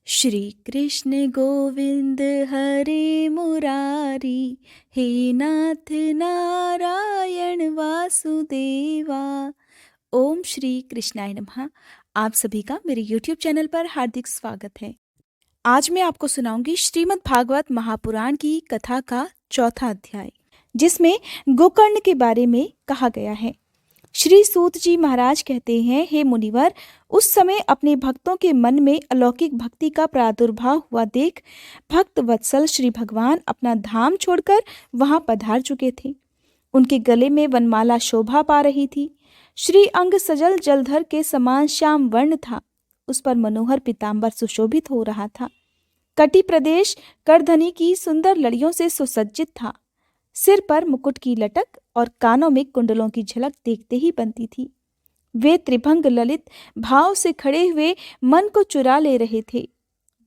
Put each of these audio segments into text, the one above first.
श्री कृष्ण गोविंद हरे मुरारी, हे नाथ नारायण वासुदेवा। ओम श्री कृष्णाय नमः। आप सभी का मेरे YouTube चैनल पर हार्दिक स्वागत है। आज मैं आपको सुनाऊंगी श्रीमद् भागवत महापुराण की कथा का चौथा अध्याय, जिसमें गोकर्ण के बारे में कहा गया है। श्री सूत जी महाराज कहते हैं, हे मुनिवर, उस समय अपने भक्तों के मन में अलौकिक भक्ति का प्रादुर्भाव हुआ देख भक्त वत्सल श्री भगवान अपना धाम छोड़कर वहां पधार चुके थे। उनके गले में वनमाला शोभा पा रही थी। श्री अंग सजल जलधर के समान श्याम वर्ण था। उस पर मनोहर पीताम्बर सुशोभित हो रहा था। कटी प्रदेश करधनी की सुंदर लड़ियों से सुसज्जित था। सिर पर मुकुट की लटक और कानों में कुंडलों की झलक देखते ही बनती थी। वे त्रिभंग ललित भाव से खड़े हुए मन को चुरा ले रहे थे।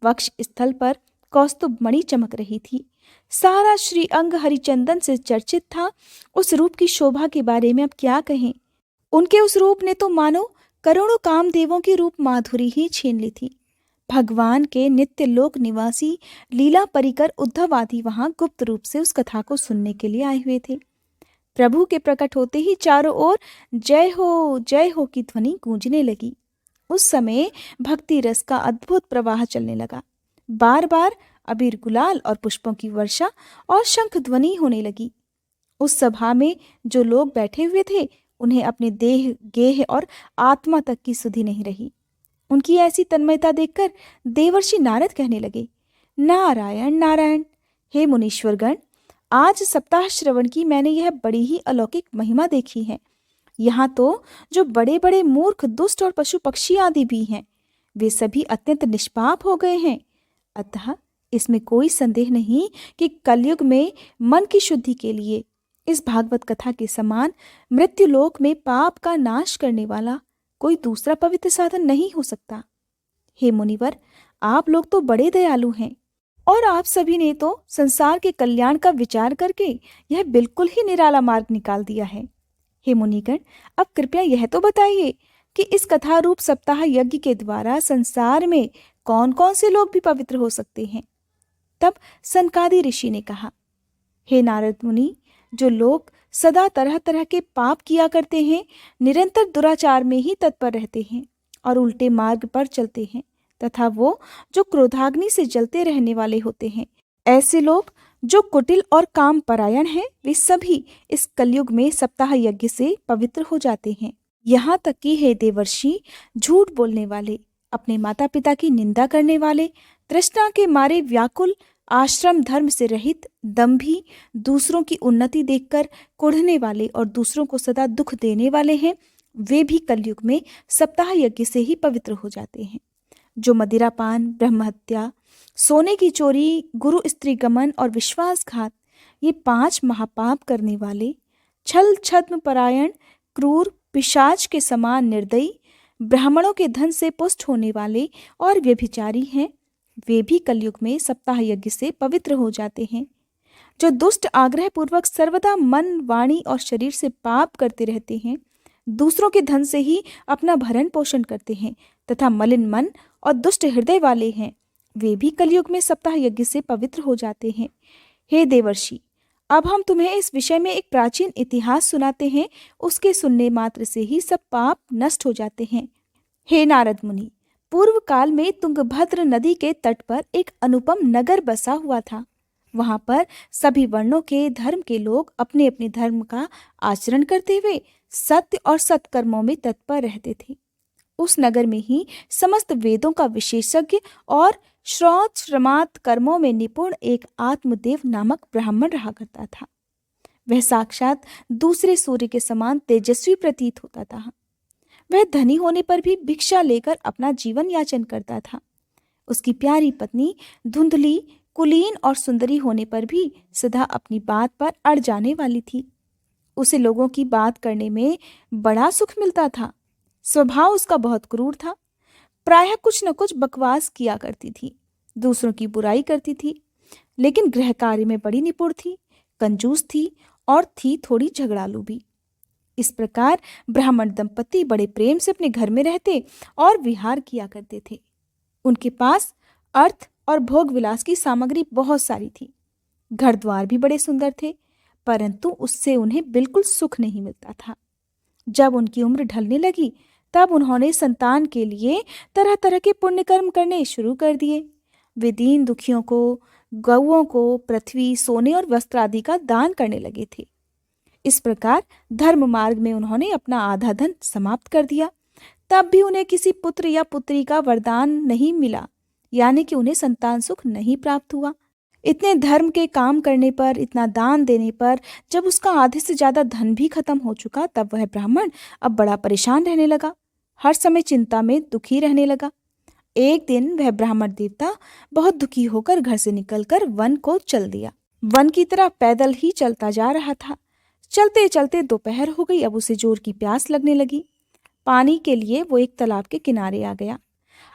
वक्ष स्थल पर कौस्तुभ मणि चमक रही थी। सारा श्री अंग हरिचंदन से चर्चित था। उस रूप की शोभा के बारे में अब क्या कहें। उनके उस रूप ने तो मानो करोड़ों कामदेवों की रूप माधुरी ही छीन ली थी। भगवान के नित्य लोक निवासी लीला परिकर उद्धव आदि वहां गुप्त रूप से उस कथा को सुनने के लिए आए हुए थे। प्रभु के प्रकट होते ही चारों ओर जय हो की ध्वनि गूंजने लगी। उस समय भक्ति रस का अद्भुत प्रवाह चलने लगा। बार बार अबीर गुलाल और पुष्पों की वर्षा और शंख ध्वनि होने लगी। उस सभा में जो लोग बैठे हुए थे, उन्हें अपने देह गेह और आत्मा तक की सुधि नहीं रही। उनकी ऐसी तन्मयता देखकर देवर्षि नारद कहने लगे, नारायण नारायण। हे मुनीश्वरगण, आज सप्ताह श्रवण की मैंने यह बड़ी ही अलौकिक महिमा देखी है। यहाँ तो जो बड़े बड़े मूर्ख दुष्ट और पशु पक्षी आदि भी हैं, वे सभी अत्यंत निष्पाप हो गए हैं। अतः इसमें कोई संदेह नहीं कि कलयुग में मन की शुद्धि के लिए इस भागवत कथा के समान मृत्युलोक में पाप का नाश करने वाला कोई दूसरा पवित्र साधन नहीं हो सकता। हे मुनिवर, आप लोग तो बड़े दयालु हैं और आप सभी ने तो संसार के कल्याण का विचार करके यह बिल्कुल ही निराला मार्ग निकाल दिया है। हे मुनिगण, अब कृपया यह तो बताइए कि इस कथा रूप सप्ताह यज्ञ के द्वारा संसार में कौन कौन से लोग भी पवित्र हो सकते हैं। तब सनकादि ऋषि ने कहा, हे नारद मुनि, जो लोग सदा तरह तरह के पाप किया करते हैं, निरंतर दुराचार में ही तत्पर रहते हैं और उल्टे मार्ग पर चलते हैं, तथा वो जो क्रोधाग्नि से जलते रहने वाले होते हैं, ऐसे लोग जो कुटिल और काम परायण हैं, वे सभी इस कलयुग में सप्ताह यज्ञ से पवित्र हो जाते हैं। यहाँ तक कि हे देवर्षि, झूठ बोलने वाले, अपने माता पिता की निंदा करने वाले, तृष्णा के मारे व्याकुल, आश्रम धर्म से रहित, दंभी, दूसरों की उन्नति देखकर कुढ़ने वाले और दूसरों को सदा दुख देने वाले हैं, वे भी कलयुग में सप्ताह यज्ञ से ही पवित्र हो जाते हैं। जो मदिरापान, ब्रह्महत्या, सोने की चोरी, गुरु स्त्री गमन और विश्वासघात, ये 5 महापाप करने वाले, छल छद्म परायण, क्रूर, पिशाच के समान निर्दयी, ब्राह्मणों के धन से पुष्ट होने वाले और व्यभिचारी हैं, वे भी कलयुग में सप्ताह यज्ञ से पवित्र हो जाते हैं। जो दुष्ट आग्रह पूर्वक सर्वदा मन, वाणी और शरीर से पाप करते रहते हैं, दूसरों के धन से ही अपना भरण पोषण करते हैं तथा मलिन मन और दुष्ट हृदय वाले हैं, वे भी कलयुग में सप्ताह यज्ञ से पवित्र हो जाते हैं। हे देवर्षि, अब हम तुम्हें इस विषय में एक प्राचीन इतिहास सुनाते हैं। उसके सुनने मात्र से ही सब पाप नष्ट हो जाते हैं। हे नारद मुनि, पूर्व काल में तुंगभद्र नदी के तट पर एक अनुपम नगर बसा हुआ था। वहां पर सभी वर्णों के धर्म के लोग अपने अपने धर्म का आचरण करते हुए सत्य और सत्कर्मों में तत्पर रहते थे। उस नगर में ही समस्त वेदों का विशेषज्ञ और श्रौत श्रमात कर्मों में निपुण एक आत्मदेव नामक ब्राह्मण रहा करता था। वह साक्षात दूसरे सूर्य के समान तेजस्वी प्रतीत होता था। वह धनी होने पर भी भिक्षा लेकर अपना जीवन याचन करता था। उसकी प्यारी पत्नी धुंधली, कुलीन और सुंदरी होने पर भी सदा अपनी बात पर अड़ जाने वाली थी। उसे लोगों की बात करने में बड़ा सुख मिलता था। स्वभाव उसका बहुत क्रूर था। प्रायः कुछ न कुछ बकवास किया करती थी, दूसरों की बुराई करती थी, लेकिन गृह कार्य में बड़ी निपुण थी, कंजूस थी और थी थोड़ी झगड़ालू भी। इस प्रकार ब्राह्मण दंपति बड़े प्रेम से अपने घर में रहते और विहार किया करते थे। उनके पास अर्थ और भोग विलास की सामग्री बहुत सारी थी। घर द्वार भी बड़े सुंदर थे, परंतु उससे उन्हें बिल्कुल सुख नहीं मिलता था। जब उनकी उम्र ढलने लगी, तब उन्होंने संतान के लिए तरह तरह के पुण्य कर्म करने शुरू कर दिए। वे दीन दुखियों को, गौओं को पृथ्वी, सोने और वस्त्र आदि का दान करने लगे थे। इस प्रकार धर्म मार्ग में उन्होंने अपना आधा धन समाप्त कर दिया। तब भी उन्हें किसी पुत्र या पुत्री का वरदान नहीं मिला, यानी कि उन्हें संतान सुख नहीं प्राप्त हुआ। इतने धर्म के काम करने पर, इतना दान देने पर, जब उसका आधे से ज्यादा धन भी खत्म हो चुका, तब वह ब्राह्मण अब बड़ा परेशान रहने लगा। हर समय चिंता में दुखी रहने लगा। एक दिन वह ब्राह्मण देवता बहुत दुखी होकर घर से निकलकर वन को चल दिया। वन की तरह पैदल ही चलता जा रहा था। चलते चलते दोपहर हो गई। अब उसे जोर की प्यास लगने लगी। पानी के लिए वो एक तालाब के किनारे आ गया।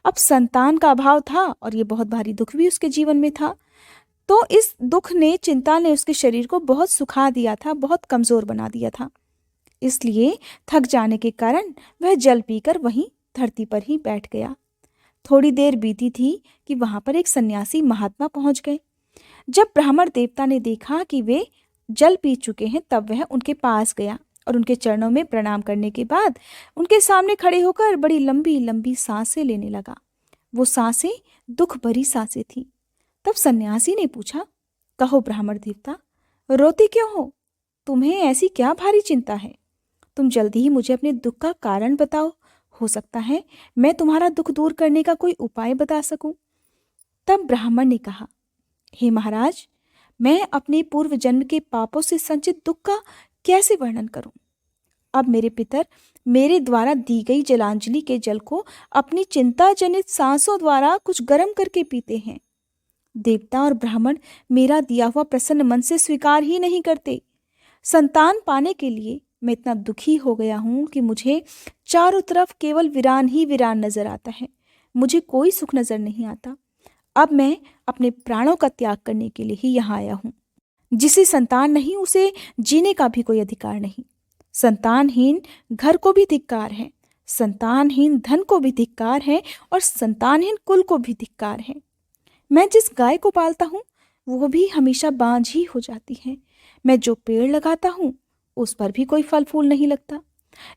अब संतान का अभाव था और ये बहुत भारी दुख भी उसके जीवन में था। तो इस दुख ने, चिंता ने उसके शरीर को बहुत सुखा दिया था, बहुत कमजोर बना दिया था। इसलिए थक जाने के कारण वह जल पीकर वहीं धरती पर ही बैठ गया। थोड़ी देर बीती थी कि वहां पर एक सन्यासी महात्मा पहुंच गए। जब ब्राह्मण देवता ने देखा कि वे जल पी चुके हैं, तब वह उनके पास गया और उनके चरणों में प्रणाम करने के बाद उनके सामने खड़े होकर बड़ी लंबी लंबी सांसें लेने लगा। वो सांसें दुख भरी सांसें थीं। तब सन्यासी ने पूछा, कहो ब्राह्मण देवता, रोते क्यों हो? तुम्हें ऐसी क्या भारी चिंता है? तुम जल्दी ही मुझे अपने दुख का कारण बताओ। हो सकता है मैं तुम्हारा दुख दूर करने का कोई उपाय बता सकूं। तब ब्राह्मण ने कहा, हे महाराज, मैं अपने पूर्व जन्म के पापों से संचित दुख का कैसे वर्णन करूं? अब मेरे पितर मेरे द्वारा दी गई जलांजलि के जल को अपनी चिंता जनित सांसों द्वारा कुछ गर्म करके पीते हैं। देवता और ब्राह्मण मेरा दिया हुआ प्रसन्न मन से स्वीकार ही नहीं करते। संतान पाने के लिए मैं इतना दुखी हो गया हूं कि मुझे चारों तरफ केवल वीरान ही वीरान नजर आता है। मुझे कोई सुख नजर नहीं आता। अब मैं अपने प्राणों का त्याग करने के लिए ही यहाँ आया हूँ। जिसे संतान नहीं, उसे जीने का भी कोई अधिकार नहीं। संतानहीन घर को भी धिक्कार है, संतानहीन धन को भी धिक्कार है, और संतानहीन कुल को भी धिक्कार है। मैं जिस गाय को पालता हूँ वो भी हमेशा बांझ ही हो जाती है। मैं जो पेड़ लगाता हूँ उस पर भी कोई फल फूल नहीं लगता।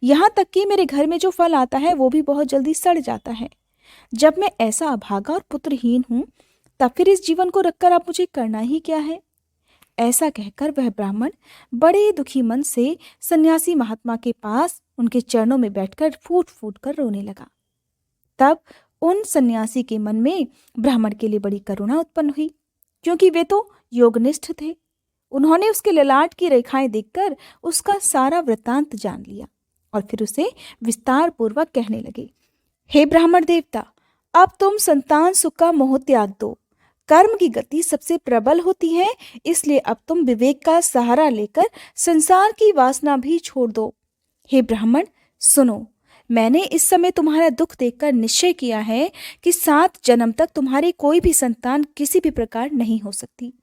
यहाँ तक कि मेरे घर में जो फल आता है वो भी बहुत जल्दी सड़ जाता है। जब मैं ऐसा अभागा और पुत्रहीन हूँ, तब फिर इस जीवन को रखकर अब मुझे करना ही क्या है? ऐसा कहकर वह ब्राह्मण बड़े दुखी मन से सन्यासी महात्मा के पास उनके चरणों में बैठकर फूट फूट कर रोने लगा। तब उन सन्यासी के मन में ब्राह्मण के लिए बड़ी करुणा उत्पन्न हुई, क्योंकि वे तो योगनिष्ठ थे। उन्होंने उसके ललाट की रेखाएं देखकर उसका सारा वृत्तांत जान लिया और फिर उसे विस्तार पूर्वक कहने लगे, हे ब्राह्मण देवता, अब तुम संतान सुख का मोह त्याग दो। कर्म की गति सबसे प्रबल होती है, इसलिए अब तुम विवेक का सहारा लेकर संसार की वासना भी छोड़ दो। हे ब्राह्मण सुनो, मैंने इस समय तुम्हारा दुख देखकर निश्चय किया है कि 7 जन्म तक तुम्हारी कोई भी संतान किसी भी प्रकार नहीं हो सकती।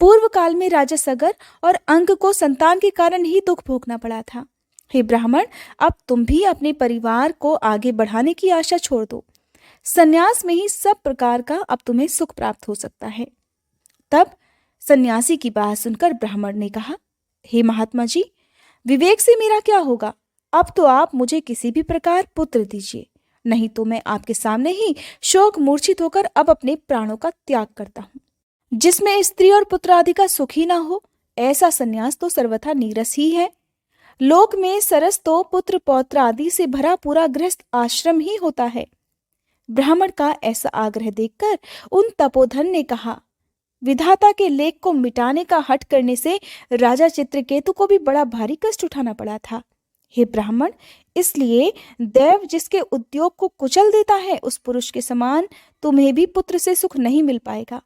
पूर्व काल में राजा सगर और अंक को संतान के कारण ही दुख भोगना पड़ा था। हे ब्राह्मण, अब तुम भी अपने परिवार को आगे बढ़ाने की आशा छोड़ दो। संन्यास में ही सब प्रकार का अब तुम्हें सुख प्राप्त हो सकता है। तब सन्यासी की बात सुनकर ब्राह्मण ने कहा, हे महात्मा जी, विवेक से मेरा क्या होगा? अब तो आप मुझे किसी भी प्रकार पुत्र दीजिए, नहीं तो मैं आपके सामने ही शोक मूर्छित होकर अब अपने प्राणों का त्याग करता हूँ। जिसमें स्त्री और पुत्र आदि का सुख ही ना हो, ऐसा संन्यास तो सर्वथा नीरस ही है। लोक में सरस तो पुत्र पौत्र आदि से भरा पूरा गृहस्थ आश्रम ही होता है। ब्राह्मण का ऐसा आग्रह देखकर उन तपोधन ने कहा, विधाता के लेख को मिटाने का हठ करने से राजा चित्रकेतु को भी बड़ा भारी कष्ट उठाना पड़ा था। हे ब्राह्मण, इसलिए देव जिसके उद्योग को कुचल देता है, उस पुरुष के समान तुम्हें भी पुत्र से सुख नहीं मिल पाएगा।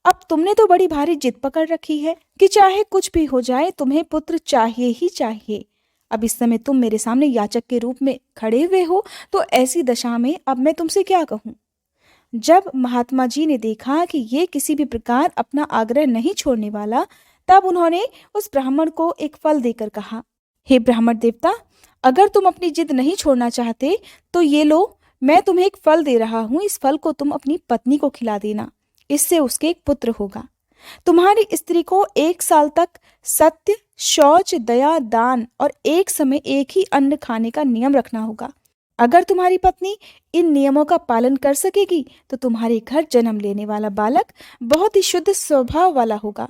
अब तुमने तो बड़ी भारी जिद पकड़ रखी है कि चाहे कुछ भी हो जाए तुम्हें पुत्र चाहिए ही चाहिए। अब इस समय तुम मेरे सामने याचक के रूप में खड़े हुए हो, तो ऐसी दशा में अब मैं तुमसे क्या कहूँ? जब महात्मा जी ने देखा कि ये किसी भी प्रकार अपना आग्रह नहीं छोड़ने वाला, तब उन्होंने उस ब्राह्मण को एक फल देकर कहा, हे ब्राह्मण देवता, अगर तुम अपनी जिद नहीं छोड़ना चाहते तो ये लो, मैं तुम्हें एक फल दे रहा हूँ, इस फल को तुम अपनी पत्नी को खिला देना, इससे उसके एक पुत्र होगा। तुम्हारी स्त्री को 1 साल तक सत्य, शौच, दया, दान और एक समय एक ही अन्न खाने का नियम रखना होगा। अगर तुम्हारी पत्नी इन नियमों का पालन कर सकेगी तो तुम्हारे घर जन्म लेने वाला बालक बहुत ही शुद्ध स्वभाव वाला होगा।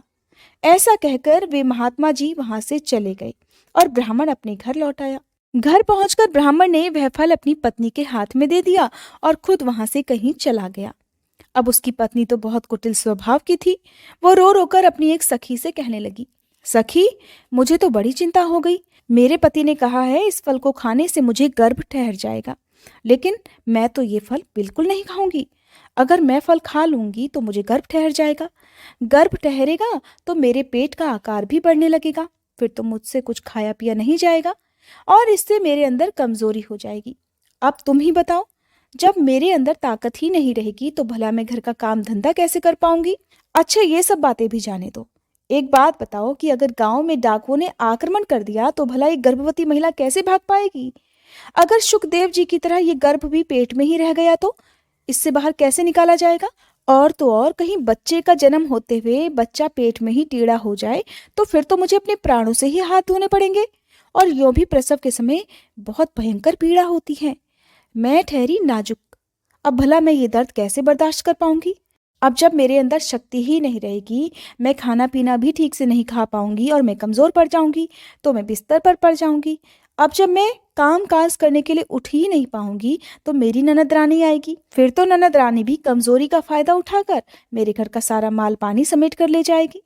ऐसा कहकर वे महात्मा जी वहां से चले गए और ब्राह्मण अपने घर लौट आया। घर पहुंचकर ब्राह्मण ने वह फल अपनी पत्नी के हाथ में दे दिया और खुद वहां से कहीं चला गया। अब उसकी पत्नी तो बहुत कुटिल स्वभाव की थी। वो रो रोकर अपनी एक सखी से कहने लगी, सखी, मुझे तो बड़ी चिंता हो गई। मेरे पति ने कहा है इस फल को खाने से मुझे गर्भ ठहर जाएगा, लेकिन मैं तो ये फल बिल्कुल नहीं खाऊंगी। अगर मैं फल खा लूंगी तो मुझे गर्भ ठहर जाएगा। गर्भ ठहरेगा तो मेरे पेट का आकार भी बढ़ने लगेगा, फिर तो मुझसे कुछ खाया पिया नहीं जाएगा और इससे मेरे अंदर कमजोरी हो जाएगी। अब तुम ही बताओ, जब मेरे अंदर ताकत ही नहीं रहेगी तो भला मैं घर का काम धंधा कैसे कर पाऊंगी। अच्छा, ये सब बातें भी जाने दो। एक बात बताओ कि अगर गांव में डाकुओं ने आक्रमण कर दिया तो भला एक गर्भवती महिला कैसे भाग पाएगी। अगर सुखदेव जी की तरह ये गर्भ भी पेट में ही रह गया तो इससे बाहर कैसे निकाला जाएगा। और तो और कहीं बच्चे का जन्म होते हुए बच्चा पेट में ही टेढ़ा हो जाए तो फिर तो मुझे अपने प्राणों से ही हाथ धोने पड़ेंगे, और यूं भी प्रसव के समय बहुत भयंकर पीड़ा होती है। मैं ठहरी नाजुक, अब भला मैं ये दर्द कैसे बर्दाश्त कर पाऊंगी। अब जब मेरे अंदर शक्ति ही नहीं रहेगी, मैं खाना पीना भी ठीक से नहीं खा पाऊंगी और मैं कमजोर पड़ जाऊंगी तो मैं बिस्तर पर पड़ जाऊंगी। अब जब मैं काम काज करने के लिए उठ ही नहीं पाऊंगी तो मेरी ननद रानी आएगी, फिर तो ननद रानी भी कमजोरी का फायदा उठाकर मेरे घर का सारा माल पानी समेट कर ले जाएगी।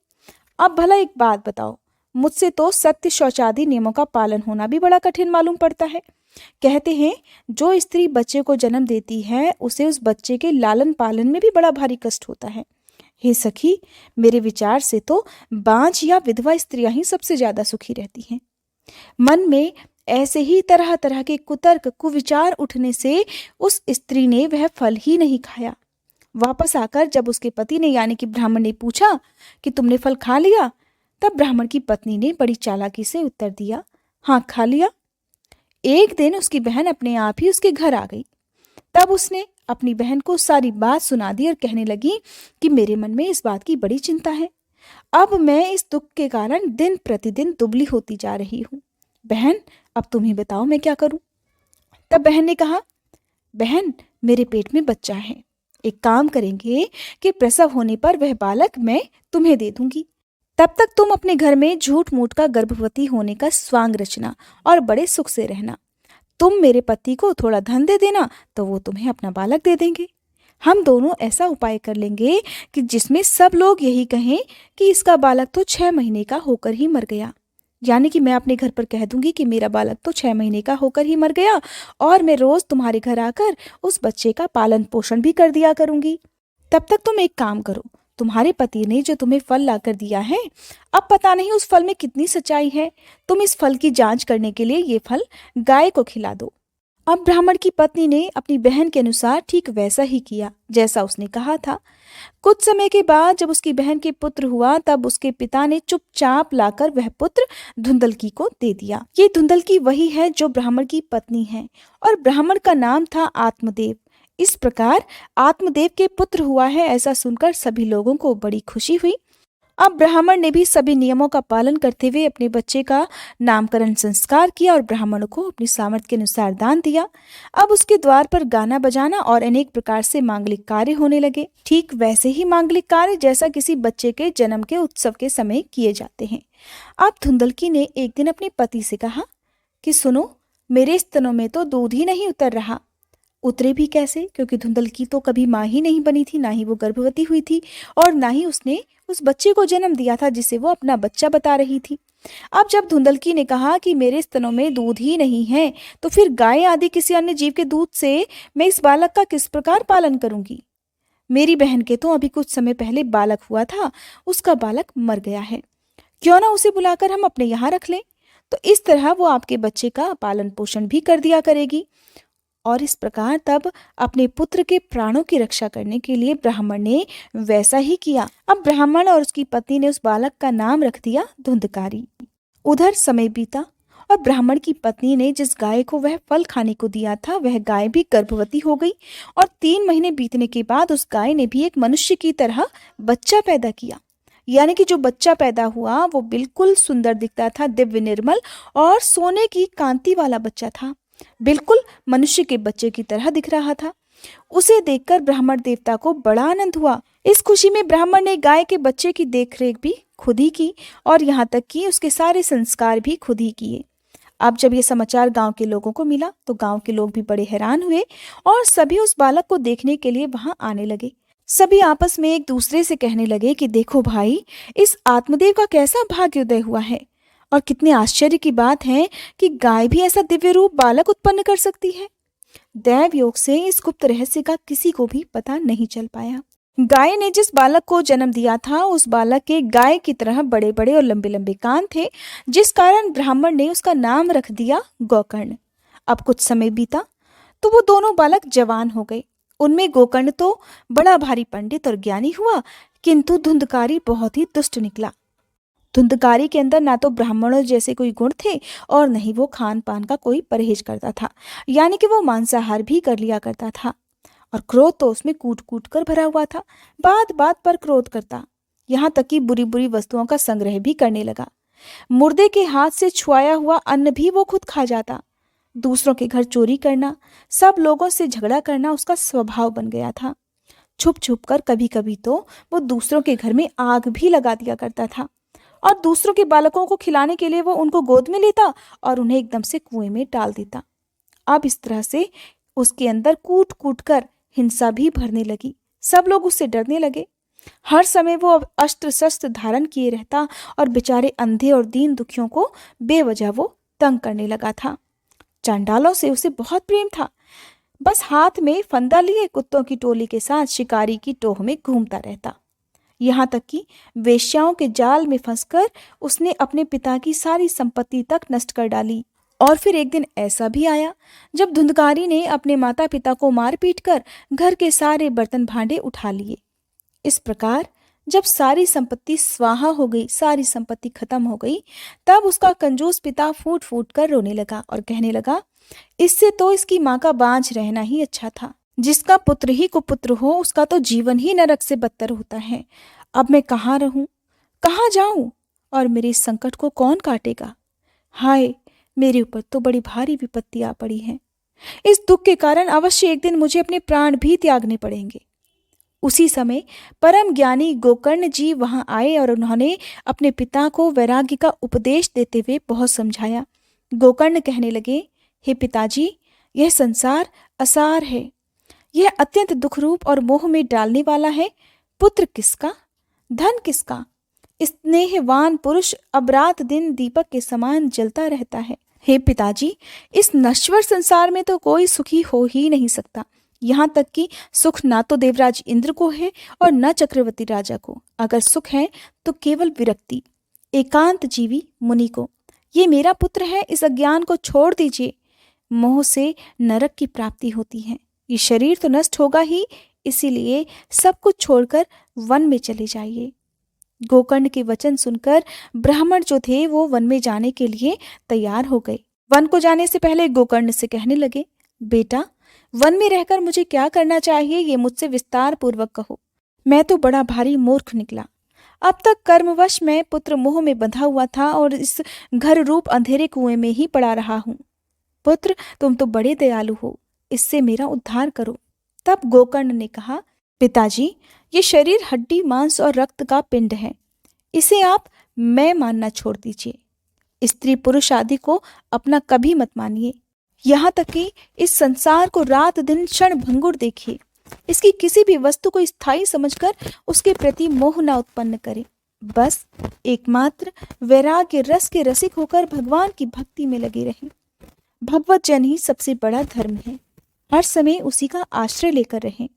अब भला एक बात बताओ, मुझसे तो सत्य, शौचादि नियमों का पालन होना भी बड़ा कठिन मालूम पड़ता है। कहते हैं जो स्त्री बच्चे को जन्म देती है उसे उस बच्चे के लालन पालन में भी बड़ा भारी कष्ट होता है। हे सखी, मेरे विचार से तो बांझ या विधवा स्त्रियां ही सबसे ज्यादा सुखी रहती हैं। मन में ऐसे ही तरह तरह के कुतर्क, कुविचार उठने से उस स्त्री ने वह फल ही नहीं खाया। वापस आकर जब उसके पति ने यानी कि ब्राह्मण ने पूछा कि तुमने फल खा लिया, तब ब्राह्मण की पत्नी ने बड़ी चालाकी से उत्तर दिया, हाँ खा लिया। एक दिन उसकी बहन अपने आप ही उसके घर आ गई। तब उसने अपनी बहन को सारी बात सुना दी और कहने लगी कि मेरे मन में इस बात की बड़ी चिंता है। अब मैं इस दुख के कारण दिन प्रतिदिन दुबली होती जा रही हूँ। बहन, अब तुम ही बताओ मैं क्या करूं। तब बहन ने कहा, बहन, मेरे पेट में बच्चा है। एक काम करेंगे कि प्रसव होने पर वह बालक मैं तुम्हें दे दूंगी। तब तक तुम अपने घर में झूठ मूठ का गर्भवती होने का स्वांग रचना और बड़े सुख से रहना। तुम मेरे पति को थोड़ा धन दे देना तो वो तुम्हें अपना बालक दे देंगे। हम दोनों ऐसा उपाय कर लेंगे कि जिसमें सब लोग यही कहें कि इसका बालक तो 6 महीने का होकर ही मर गया। यानी कि मैं अपने घर पर कह दूंगी कि मेरा बालक तो 6 महीने का होकर ही मर गया और मैं रोज तुम्हारे घर आकर उस बच्चे का पालन पोषण भी कर दिया करूंगी। तब तक तुम एक काम करो, तुम्हारे पति ने जो तुम्हें फल लाकर दिया है, अब पता नहीं उस फल में कितनी सच्चाई है। तुम इस फल की जांच करने के लिए ये फल गाय को खिला दो। अब ब्राह्मण की पत्नी ने अपनी बहन के अनुसार ठीक वैसा ही किया जैसा उसने कहा था। कुछ समय के बाद जब उसकी बहन के पुत्र हुआ तब उसके पिता ने चुपचाप लाकर वह पुत्र धुंदलकी को दे दिया। ये धुंदलकी वही है जो ब्राह्मण की पत्नी है और ब्राह्मण का नाम था आत्मदेव। इस प्रकार आत्मदेव के पुत्र हुआ है, ऐसा सुनकर सभी लोगों को बड़ी खुशी हुई। अब ब्राह्मण ने भी सभी नियमों का पालन करते हुए अपने बच्चे का नामकरण संस्कार किया और ब्राह्मण को अपनी सामर्थ्य के अनुसार दान दिया। अब उसके द्वार पर गाना बजाना और अनेक प्रकार से मांगलिक कार्य होने लगे, ठीक वैसे ही मांगलिक कार्य जैसा किसी बच्चे के जन्म के उत्सव के समय किए जाते हैं। अब धुंदलकी ने एक दिन अपने पति से कहा कि सुनो, मेरे स्तनों में तो दूध ही नहीं उतर रहा। उतरे भी कैसे, क्योंकि धुंदलकी तो कभी माँ ही नहीं बनी थी, ना ही वो गर्भवती हुई थी और ना ही उसने उस बच्चे को जन्म दिया था जिसे वो अपना बच्चा बता रही थी। अब जब धुंदलकी ने कहा कि मेरे स्तनों में दूध ही नहीं है तो फिर गाय आदि किसी अन्य जीव के दूध से मैं इस बालक का किस प्रकार पालन करूंगी। मेरी बहन के तो अभी कुछ समय पहले बालक हुआ था, उसका बालक मर गया है, क्यों ना उसे बुलाकर हम अपने यहाँ रख लें, तो इस तरह वो आपके बच्चे का पालन पोषण भी कर दिया करेगी। और इस प्रकार तब अपने पुत्र के प्राणों की रक्षा करने के लिए ब्राह्मण ने वैसा ही किया। अब ब्राह्मण और उसकी पत्नी ने उस बालक का नाम रख दिया धुंधकारी। उधर समय बीता और ब्राह्मण की पत्नी ने जिस गाय को वह फल खाने को दिया था वह गाय भी गर्भवती हो गई और 3 महीने बीतने के बाद उस गाय ने भी एक मनुष्य की तरह बच्चा पैदा किया। यानी कि जो बच्चा पैदा हुआ वो बिल्कुल सुंदर दिखता था, दिव्य निर्मल और सोने की कांति वाला बच्चा था, बिल्कुल मनुष्य के बच्चे की तरह दिख रहा था। उसे देखकर ब्राह्मण देवता को बड़ा आनंद हुआ। इस खुशी में ब्राह्मण ने गाय के बच्चे की देखरेख भी खुद ही की और यहाँ तक कि उसके सारे संस्कार भी खुद ही किए। अब जब ये समाचार गांव के लोगों को मिला तो गांव के लोग भी बड़े हैरान हुए और सभी उस बालक को देखने के लिए वहां आने लगे। सभी आपस में एक दूसरे से कहने लगे कि देखो भाई, इस आत्मदेव का कैसा भाग्योदय हुआ है और कितने आश्चर्य की बात है कि गाय भी ऐसा दिव्य रूप बालक उत्पन्न कर सकती है। दैव योग से इस गुप्त रहस्य का किसी को भी पता नहीं चल पाया। गाय ने जिस बालक को जन्म दिया था उस बालक के गाय की तरह बड़े बड़े और लंबे लंबे कान थे, जिस कारण ब्राह्मण ने उसका नाम रख दिया गोकर्ण। अब कुछ समय बीता तो वो दोनों बालक जवान हो गए। उनमें गोकर्ण तो बड़ा भारी पंडित और ज्ञानी हुआ, किंतु धुंधकारी बहुत ही दुष्ट निकला। धुंधकारी के अंदर ना तो ब्राह्मणों जैसे कोई गुण थे और न ही वो खान पान का कोई परहेज करता था, यानी कि वो मांसाहार भी कर लिया करता था। और क्रोध तो उसमें कूट कूट कर भरा हुआ था, बात बात पर क्रोध करता, यहाँ तक कि बुरी बुरी वस्तुओं का संग्रह भी करने लगा। मुर्दे के हाथ से छुआया हुआ अन्न भी वो खुद खा जाता। दूसरों के घर चोरी करना, सब लोगों से झगड़ा करना उसका स्वभाव बन गया था। छुप छुप कर कभी कभी तो वो दूसरों के घर में आग भी लगा दिया करता था और दूसरों के बालकों को खिलाने के लिए वो उनको गोद में लेता और उन्हें एकदम से कुएं में डाल देता। अब इस तरह से उसके अंदर कूट कूट कर हिंसा भी भरने लगी। सब लोग उससे डरने लगे। हर समय वो अब अस्त्र शस्त्र धारण किए रहता और बेचारे अंधे और दीन दुखियों को बेवजह वो तंग करने लगा था। चांडालों से उसे बहुत प्रेम था। बस हाथ में फंदा लिए कुत्तों की टोली के साथ शिकारी की टोह में घूमता रहता। यहाँ तक कि वेश्याओं के जाल में फंसकर उसने अपने पिता की सारी संपत्ति तक नष्ट कर डाली। और फिर एक दिन ऐसा भी आया जब धुंधकारी ने अपने माता पिता को मार पीट कर घर के सारे बर्तन भांडे उठा लिए। इस प्रकार जब सारी संपत्ति स्वाहा हो गई, सारी संपत्ति खत्म हो गई, तब उसका कंजूस पिता फूट फूट कर रोने लगा और कहने लगा, इससे तो इसकी माँ का बांझ रहना ही अच्छा था। जिसका पुत्र ही कुपुत्र हो उसका तो जीवन ही नरक से बदतर होता है। अब मैं कहाँ रहूं, कहाँ जाऊं और मेरे इस संकट को कौन काटेगा। हाय, मेरे ऊपर तो बड़ी भारी विपत्ति आ पड़ी है। इस दुख के कारण अवश्य एक दिन मुझे अपने प्राण भी त्यागने पड़ेंगे। उसी समय परम ज्ञानी गोकर्ण जी वहां आए और उन्होंने अपने पिता को वैराग्य का उपदेश देते हुए बहुत समझाया। गोकर्ण कहने लगे, हे पिताजी, यह संसार असार है, यह अत्यंत दुख रूप और मोह में डालने वाला है। पुत्र किसका, धन किसका, स्नेहवान पुरुष अब रात दिन दीपक के समान जलता रहता है। हे पिताजी, इस नश्वर संसार में तो कोई सुखी हो ही नहीं सकता। यहाँ तक कि सुख ना तो देवराज इंद्र को है और न चक्रवर्ती राजा को। अगर सुख है तो केवल विरक्ति, एकांत जीवी मुनि को। ये मेरा पुत्र है, इस अज्ञान को छोड़ दीजिए। मोह से नरक की प्राप्ति होती है। ये शरीर तो नष्ट होगा ही, इसीलिए सब कुछ छोड़कर वन में चले जाइए। गोकर्ण के वचन सुनकर ब्राह्मण जो थे वो वन में जाने के लिए तैयार हो गए। वन को जाने से पहले गोकर्ण से कहने लगे, बेटा, वन में रहकर मुझे क्या करना चाहिए ये मुझसे विस्तार पूर्वक कहो। मैं तो बड़ा भारी मूर्ख निकला। अब तक कर्मवश मैं पुत्र मोह में बंधा हुआ था और इस घर रूप अंधेरे कुएं में ही पड़ा रहा हूँ। पुत्र, तुम तो बड़े दयालु हो, इससे मेरा उद्धार करो। तब गोकर्ण ने कहा, पिताजी, ये शरीर हड्डी मांस और रक्त का पिंड है, इसे आप मैं मानना छोड़ दीजिए। स्त्री पुरुष आदि को अपना कभी मत मानिए। यहाँ तक कि इस संसार को रात दिन क्षण भंगुर देखिए। इसकी किसी भी वस्तु को स्थायी समझकर उसके प्रति मोह न उत्पन्न करें। बस एकमात्र वैराग्य रस के रसिक होकर भगवान की भक्ति में लगे रहें। भगवत जन ही सबसे बड़ा धर्म है। हर समय उसी का आश्रय लेकर रहें।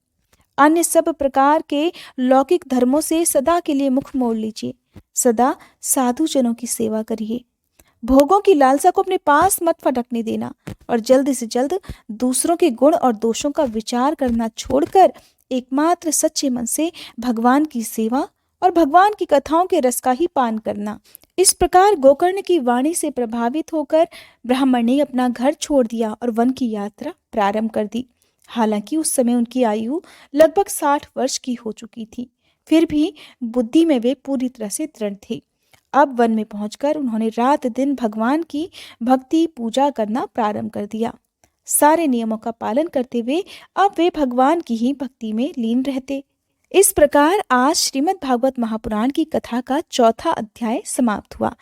अन्य सब प्रकार के लौकिक धर्मों से सदा के लिए मुख मोड़ लीजिए। सदा साधु जनों की सेवा करिए। भोगों की लालसा को अपने पास मत फटकने देना और जल्द से जल्द दूसरों के गुण और दोषों का विचार करना छोड़कर एकमात्र सच्चे मन से भगवान की सेवा और भगवान की कथाओं के रस का ही पान करना, इस प्रकार गोकर्ण की वाणी से प्रभावित होकर ब्राह्मण ने अपना घर छोड़ दिया और वन की यात्रा प्रारंभ कर दी। हालांकि उस समय उनकी आयु लगभग 60 वर्ष की हो चुकी थी, फिर भी बुद्धि में वे पूरी तरह से दृढ़ थे। अब वन में पहुंचकर उन्होंने रात दिन भगवान की भक्ति पूजा करना प्रारंभ कर दिया। सारे नियमों का पालन करते हुए अब वे भगवान की ही भक्ति में लीन रहते। इस प्रकार आज श्रीमद् भागवत महापुराण की कथा का चौथा अध्याय समाप्त हुआ।